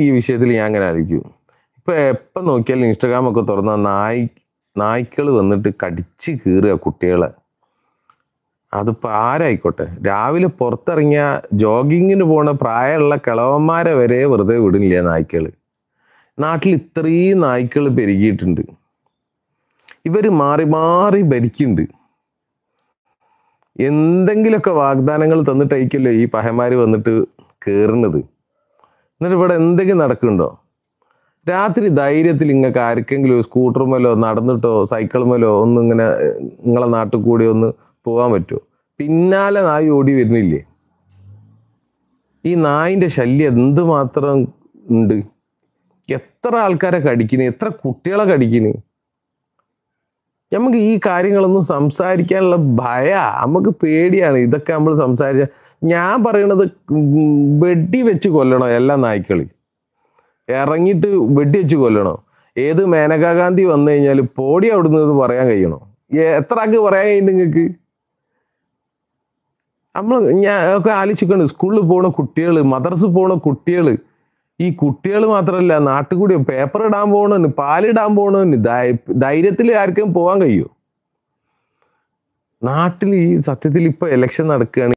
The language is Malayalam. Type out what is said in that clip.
ഈ വിഷയത്തിൽ ഞാൻ അങ്ങനെ ആലോചിക്കും. ഇപ്പൊ എപ്പം നോക്കിയാലും ഇൻസ്റ്റാഗ്രാം ഒക്കെ തുറന്ന നായ്ക്കൾ വന്നിട്ട് കടിച്ച് കീറുക കുട്ടികളെ. അതിപ്പോ ആരായിക്കോട്ടെ. രാവിലെ പുറത്തിറങ്ങിയ ജോഗിങ്ങിന് പോണ പ്രായമുള്ള കിളവന്മാരെ വരെ വെറുതെ വിടില്ല നായ്ക്കള്. നാട്ടിൽ ഇത്രയും നായ്ക്കൾ പെരുകിയിട്ടുണ്ട്. ഇവര് മാറി മാറി ഭരിക്കുന്നുണ്ട്. എന്തെങ്കിലുമൊക്കെ വാഗ്ദാനങ്ങൾ തന്നിട്ടായിരിക്കല്ലോ ഈ പഹന്മാര് വന്നിട്ട് കേറുന്നത്. എന്നിട്ട് ഇവിടെ എന്തെങ്കിലും നടക്കുന്നുണ്ടോ? രാത്രി ധൈര്യത്തിൽ ഇങ്ങൾക്ക് ആർക്കെങ്കിലും സ്കൂട്ടർ മേലോ നടന്നിട്ടോ സൈക്കിൾ മേലോ ഒന്നും ഇങ്ങനെ നിങ്ങളെ നാട്ടിൽ കൂടി ഒന്ന് പോകാൻ പറ്റുമോ? പിന്നാലെ നായി ഓടി വരുന്നില്ലേ? ഈ നായിന്റെ ശല്യം എന്തുമാത്രം ഉണ്ട്? എത്ര ആൾക്കാരെ കടിക്കുന്നു, എത്ര കുട്ടികളെ കടിക്കുന്നു. നമുക്ക് ഈ കാര്യങ്ങളൊന്നും സംസാരിക്കാനുള്ള നമുക്ക് പേടിയാണ്. ഇതൊക്കെ നമ്മൾ സംസാരിച്ച ഞാൻ പറയണത് വെടി വെച്ച് കൊല്ലണോ എല്ലാ നായ്ക്കളി ഇറങ്ങിയിട്ട് വെടി വെച്ച് കൊല്ലണോ? ഏത് മേനകാ ഗാന്ധി വന്നു കഴിഞ്ഞാൽ പോടി അവിടുന്ന് പറയാൻ കഴിയണോ? എത്ര ആൾക്ക് പറയാൻ കഴിയുന്നുണ്ട് നിങ്ങൾക്ക്? ഞാൻ ഒക്കെ ആലോചിക്കണം. സ്കൂളിൽ പോണ കുട്ടികൾ, മദ്രസ പോണ കുട്ടികൾ, ഈ കുട്ടികൾ മാത്രമല്ല നാട്ടിൽ കൂടി പേപ്പർ ഇടാൻ പോകണന്, പാലിടാൻ പോകണന് ധൈര്യത്തിൽ ആർക്കും പോകാൻ കഴിയുമോ? നാട്ടിൽ ഈ സത്യത്തിൽ ഇപ്പൊ ഇലക്ഷൻ നടക്കുകയാണ്.